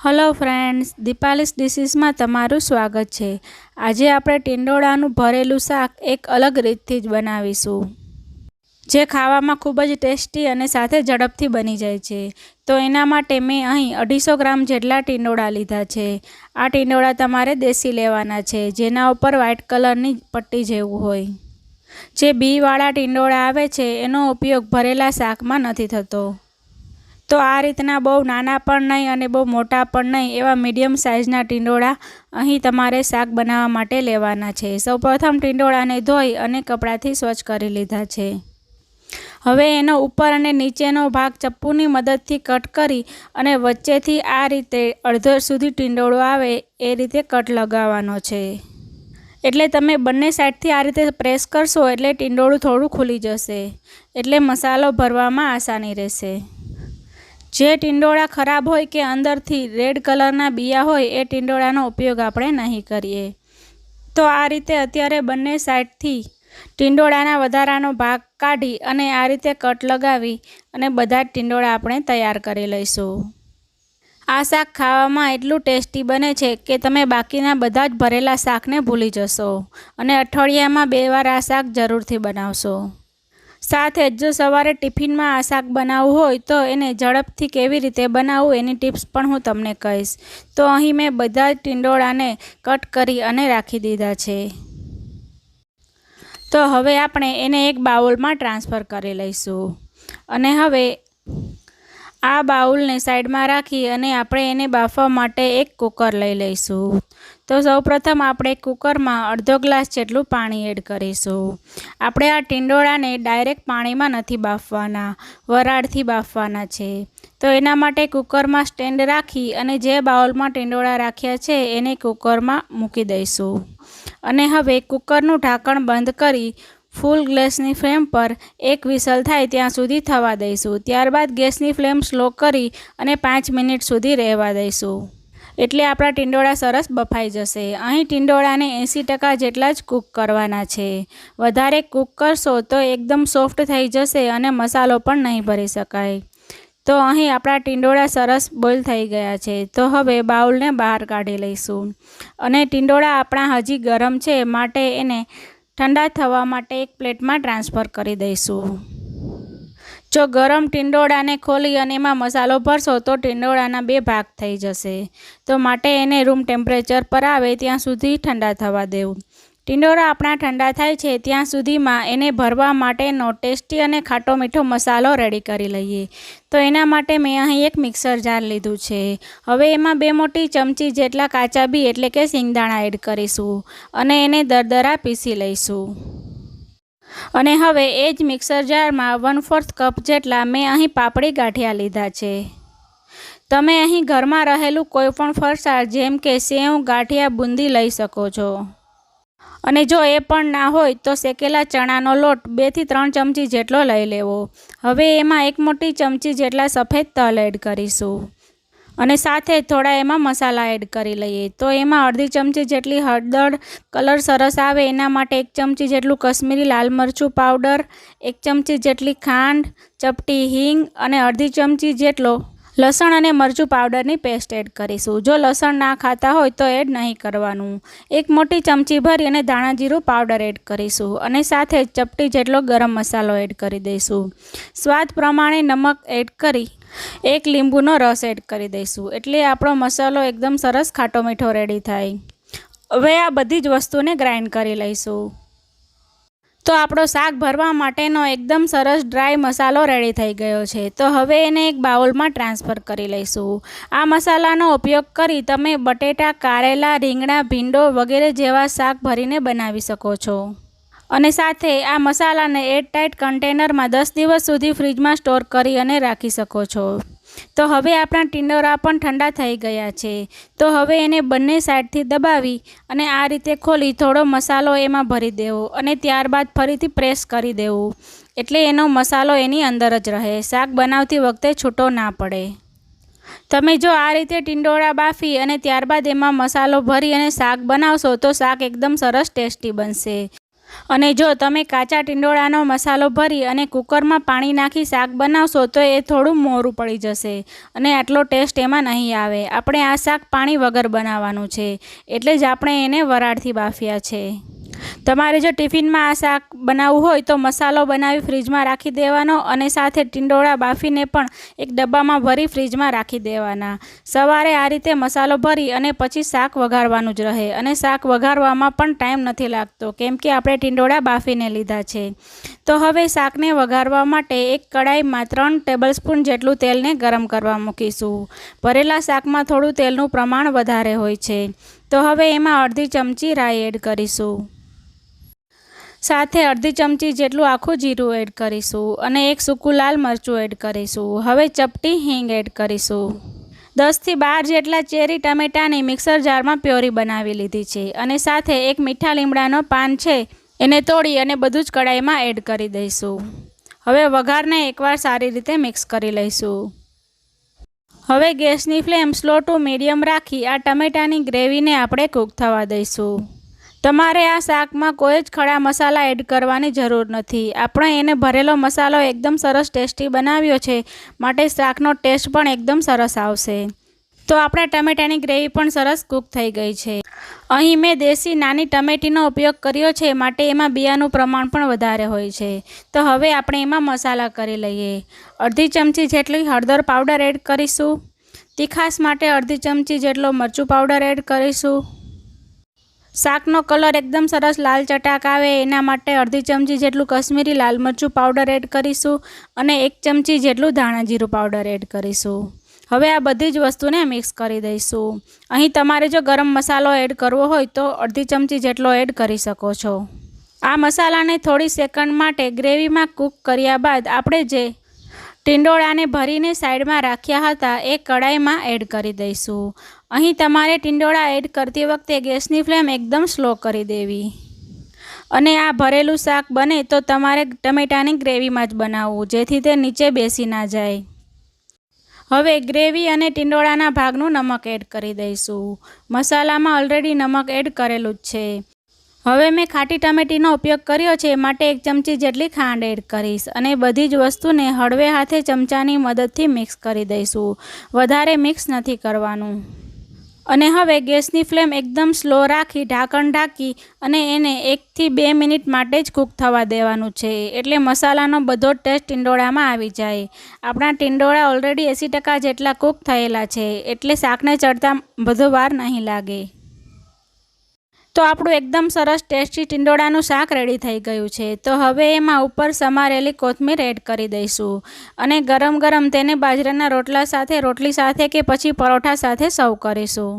Hello friends, દીપાલીસ ડિશીસમાં તમારું સ્વાગત છે। આજે આપણે ટિંડોળાનું ભરેલું શાક એક અલગ રીતથી જ બનાવીશું, જે ખાવામાં ખૂબ જ ટેસ્ટી અને સાથે ઝડપથી બની જાય છે। તો એના માટે મેં અહીં 250 ગ્રામ જેટલા ટિંડોળા લીધા છે। આ ટિંડોળા તમારે દેશી લેવાના છે, જેના ઉપર વ્હાઇટ કલરની પટ્ટી જેવું હોય। જે બીવાળા ટિંડોળા આવે છે એનો ઉપયોગ ભરેલા શાકમાં નથી થતો। તો આ રીતના બહુ નાના પણ નહીં અને બહુ મોટા પણ નહીં એવા મીડિયમ સાઇઝના ટિંડોળા અહીં તમારે શાક બનાવવા માટે લેવાના છે। સૌપ્રથમ ટિંડોળાને ધોઈ અને કપડાથી સ્વચ્છ કરી લીધા છે। હવે એનો ઉપર અને નીચેનો ભાગ ચપ્પુની મદદથી કટ કરી અને વચ્ચેથી આ રીતે અડધો સુધી ટિંડોળો આવે એ રીતે કટ લગાવવાનો છે। એટલે તમે બંને સાઈડથી આ રીતે પ્રેસ કરશો એટલે ટિંડોળું થોડું ખુલી જશે, એટલે મસાલો ભરવામાં આસાની રહેશે। જે ટિંડોળા ખરાબ હોય કે અંદરથી રેડ કલરના બિયા હોય એ ટિંડોળાનો ઉપયોગ આપણે નહીં કરીએ। તો આ રીતે અત્યારે બંને સાઈડથી ટિંડોળાના વધારાનો ભાગ કાઢી અને આ રીતે કટ લગાવી અને બધા જ ટિંડોળા આપણે તૈયાર કરી લઈશું। આ શાક ખાવામાં એટલું ટેસ્ટી બને છે કે તમે બાકીના બધા જ ભરેલા શાકને ભૂલી જશો અને અઠવાડિયામાં 2 વાર આ શાક જરૂરથી બનાવશો। સાથે જ જો સવારે ટિફિનમાં આ શાક બનાવવું હોય તો એને ઝડપથી કેવી રીતે બનાવવું એની ટિપ્સ પણ હું તમને કહીશ। તો અહીં મેં બધા જ ટિંડોળાને કટ કરી અને રાખી દીધા છે। તો હવે આપણે એને એક બાઉલમાં ટ્રાન્સફર કરી લઈશું અને હવે આ બાઉલને સાઈડમાં રાખી અને આપણે એને બાફવા માટે એક કુકર લઈ લઈશું। તો સૌપ્રથમ આપણે કુકરમાં અડધો ગ્લાસ જેટલું પાણી એડ કરીશું। આપણે આ ટિંડોળાને ડાયરેક્ટ પાણીમાં નથી બાફવાના, વરાળથી બાફવાના છે। તો એના માટે કુકરમાં સ્ટેન્ડ રાખી અને જે બાઉલમાં ટિંડોળા રાખ્યા છે એને કુકરમાં મૂકી દઈશું અને હવે કુકરનું ઢાંકણ બંધ કરી ફૂલ ગેસની ફ્લેમ પર એક વિસલ થાય ત્યાં સુધી થવા દઈશું। ત્યારબાદ ગેસની ફ્લેમ સ્લો કરી અને 5 મિનિટ સુધી રહેવા દઈશું, એટલે આપણા ટિંડોળા સરસ બફાઈ જશે। અહીં ટિંડોળાને 80% જેટલા જ કૂક કરવાના છે। વધારે કૂક કરશો તો એકદમ સોફ્ટ થઈ જશે અને મસાલો પણ નહીં ભરી શકાય। તો અહીં આપણા ટિંડોળા સરસ બોઇલ થઈ ગયા છે। તો હવે બાઉલને બહાર કાઢી લઈશું અને ટિંડોળા આપણા હજી ગરમ છે માટે એને ઠંડા થવા માટે એક પ્લેટમાં ટ્રાન્સફર કરી દઈશું। જો ગરમ ટિંડોળાને ખોલી અને એમાં મસાલો ભરશો તો ટિંડોળાના 2 ભાગ થઈ જશે। તો માટે એને રૂમ ટેમ્પરેચર પર આવે ત્યાં સુધી ઠંડા થવા દેવું। ટિંડોળા આપણા ઠંડા થાય છે ત્યાં સુધીમાં એને ભરવા માટેનો ટેસ્ટી અને ખાટો મીઠો મસાલો રેડી કરી લઈએ। તો એના માટે મેં અહીં એક મિક્સર જાર લીધું છે। હવે એમાં 2 મોટી ચમચી જેટલા કાચા બી એટલે કે સિંગદાણા એડ કરીશું અને એને દરદરા પીસી લઈશું। અને હવે એ જ મિક્સર જારમાં 1/4 કપ જેટલા મેં અહીં પાપડી ગાંઠિયા લીધા છે। તમે અહીં ઘરમાં રહેલું કોઈ પણ ફરસાણ જેમ કે સેવ, ગાંઠિયા, બુંદી લઈ શકો છો અને જો એ પણ ના હોય તો શેકેલા ચણાનો લોટ 2 થી 3 ચમચી જેટલો લઈ લેવો। હવે એમાં 1 મોટી ચમચી જેટલા સફેદ તલ એડ કરીશું અને સાથે થોડા એમાં મસાલા એડ કરી લઈએ। તો એમાં અડધી ચમચી જેટલી હળદર, કલર સરસ આવે એના માટે 1 ચમચી જેટલું કશ્મીરી લાલ મરચું પાવડર, 1 ચમચી જેટલી ખાંડ, ચપટી હિંગ અને અડધી ચમચી જેટલો લસણ અને મરચું પાવડરની પેસ્ટ એડ કરીશું। જો લસણ ના ખાતા હોય તો એડ નહીં કરવાનું। 1 મોટી ચમચી ભરી અને ધાણા જીરું પાવડર એડ કરીશું અને સાથે જ ચપટી જેટલો ગરમ મસાલો એડ કરી દઈશું। સ્વાદ પ્રમાણે નમક એડ કરી 1 લીંબુનો રસ એડ કરી દઈશું, એટલે આપણો મસાલો એકદમ સરસ ખાટો મીઠો રેડી થાય। હવે આ બધી જ વસ્તુને ગ્રાઇન્ડ કરી લઈશું। તો આપણો શાક ભરવા માટેનો એકદમ સરસ ડ્રાય મસાલો રેડી થઈ ગયો છે। તો હવે એને એક બાઉલમાં ટ્રાન્સફર કરી લઈશું। આ મસાલાનો ઉપયોગ કરી તમે બટેટા, કારેલા, રીંગણા, ભીંડો વગેરે જેવા શાક ભરીને બનાવી શકો છો અને સાથે આ મસાલાને એરટાઇટ કન્ટેનરમાં 10 દિવસ સુધી ફ્રીજમાં સ્ટોર કરી અને રાખી શકો છો। તો હવે આપણા ટિંડોળા પણ ઠંડા થઈ ગયા છે। તો હવે એને બંને સાઈડથી દબાવી અને આ રીતે ખોલી થોડો મસાલો એમાં ભરી દેવો અને ત્યારબાદ ફરીથી પ્રેસ કરી દેવું, એટલે એનો મસાલો એની અંદર જ રહે, શાક બનાવતી વખતે છૂટો ના પડે। તમે જો આ રીતે ટિંડોળા બાફી અને ત્યારબાદ એમાં મસાલો ભરી અને શાક બનાવશો તો શાક એકદમ સરસ ટેસ્ટી બનશે। અને જો તમે કાચા ટિંડોળાનો મસાલો ભરી અને કુકરમાં પાણી નાખી શાક બનાવશો તો એ થોડું મોરું પડી જશે અને આટલો ટેસ્ટ એમાં નહીં આવે. આપણે આ શાક પાણી વગર બનાવવાનું છે, એટલે જ આપણે એને વરાળથી બાફ્યા છે. તમારે જો ટિફિનમાં આ શાક બનાવવું હોય તો મસાલો બનાવી ફ્રીજમાં રાખી દેવાનો અને સાથે ટિંડોળા બાફીને પણ એક ડબ્બામાં ભરી ફ્રીજમાં રાખી દેવાના. સવારે આ રીતે મસાલો ભરી અને પછી શાક વઘારવાનું જ રહે અને શાક વઘારવામાં પણ ટાઈમ નથી લાગતો, કેમ કે આપણે ટિંડોળા બાફીને લીધા છે. તો હવે શાકને વઘારવા માટે એક કડાઈમાં 3 ટેબલસ્પૂન જેટલું તેલને ગરમ કરવા મૂકીશું. ભરેલા શાકમાં થોડું તેલનું પ્રમાણ વધારે હોય છે. તો હવે એમાં અડધી ચમચી રાઈ એડ કરીશું. સાથે અડધી ચમચી જેટલું આખું જીરું એડ કરીશું અને એક સૂકું લાલ મરચું એડ કરીશું. હવે ચપટી હિંગ એડ કરીશું. 10 થી 12 જેટલા ચેરી ટમેટાની મિક્સર જારમાં પ્યોરી બનાવી લીધી છે અને સાથે એક મીઠા લીમડાનો પાન છે એને તોડી અને બધું જ કડાઈમાં એડ કરી દઈશું. હવે વઘારને એકવાર સારી રીતે મિક્સ કરી લઈશું. હવે ગેસની ફ્લેમ સ્લો ટુ મીડિયમ રાખી આ ટમેટાની ગ્રેવીને આપણે કૂક થવા દઈશું. તમારે આ શાકમાં કોઈ જ ખડા મસાલા એડ કરવાની જરૂર નથી. આપણે એને ભરેલો મસાલો એકદમ સરસ ટેસ્ટી બનાવ્યો છે, માટે શાકનો ટેસ્ટ પણ એકદમ સરસ આવશે. તો આપણા ટમેટાની ગ્રેવી પણ સરસ કૂક થઈ ગઈ છે. અહીં મેં દેશી નાની ટમેટીનો ઉપયોગ કર્યો છે, માટે એમાં બિયાનું પ્રમાણ પણ વધારે હોય છે. તો હવે આપણે એમાં મસાલા કરી લઈએ. અડધી ચમચી જેટલી હળદર પાવડર એડ કરીશું. તીખાશ માટે અડધી ચમચી જેટલો મરચું પાવડર એડ કરીશું. શાકનો કલર એકદમ સરસ લાલ ચટાક આવે એના માટે અડધી ચમચી જેટલું કશ્મીરી લાલ મરચું પાવડર એડ કરીશું અને 1 ચમચી જેટલું ધાણા જીરું પાવડર એડ કરીશું. હવે આ બધી જ વસ્તુને મિક્સ કરી દઈશું. અહીં તમારે જો ગરમ મસાલો એડ કરવો હોય તો અડધી ચમચી જેટલો એડ કરી શકો છો. આ મસાલાને થોડી સેકન્ડ માટે ગ્રેવીમાં કૂક કર્યા બાદ આપણે જે ટિંડોળાને ભરીને સાઈડમાં રાખ્યા હતા એ કડાઈમાં એડ કરી દઈશું. અહીં તમારે ટિંડોળા એડ કરતી વખતે ગેસની ફ્લેમ એકદમ સ્લો કરી દેવી અને આ ભરેલું શાક બને તો તમારે ટમેટાની ગ્રેવીમાં જ બનાવવું, જેથી તે નીચે બેસી ના જાય. હવે ગ્રેવી અને ટિંડોળાના ભાગનું નમક એડ કરી દઈશું. મસાલામાં ઓલરેડી નમક એડ કરેલું જ છે. હવે મેં ખાટી ટમેટીનો ઉપયોગ કર્યો છે, માટે 1 ચમચી જેટલી ખાંડ એડ કરીશ અને બધી જ વસ્તુને હળવે હાથે ચમચાની મદદથી મિક્સ કરી દઈશું. વધારે મિક્સ નથી કરવાનું. અને હવે ગેસની ફ્લેમ એકદમ સ્લો રાખી ઢાંકણ ઢાંકી અને એને 1 થી 2 મિનિટ માટે જ કૂક થવા દેવાનું છે, એટલે મસાલાનો બધો ટેસ્ટ ટિંડોળામાં આવી જાય. આપણા ટિંડોળા ઓલરેડી 80% જેટલા કૂક થયેલા છે, એટલે શાકને ચડતા વધુ વાર નહીં લાગે. તો આપણું એકદમ સરસ ટેસ્ટી ટિંડોળાનું શાક રેડી થઈ ગયું છે. તો હવે એમાં ઉપર સમારેલી કોથમીર એડ કરી દઈશું અને ગરમ ગરમ તેને બાજરાના રોટલા સાથે, રોટલી સાથે કે પછી પરોઠા સાથે સર્વ કરીશું.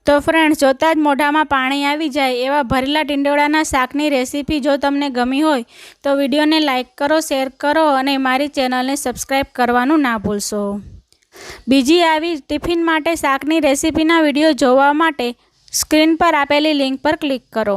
તો ફ્રેન્ડ્સ, જોતાં જ મોઢામાં પાણી આવી જાય એવા ભરેલા ટિંડોળાના શાકની રેસીપી જો તમને ગમી હોય તો વિડીયોને લાઇક કરો, શેર કરો અને મારી ચેનલને સબસ્ક્રાઈબ કરવાનું ના ભૂલશો. બીજી આવી ટિફિન માટે શાકની રેસીપીના વિડીયો જોવા માટે સ્ક્રીન પર આપેલી લિંક પર ક્લિક કરો.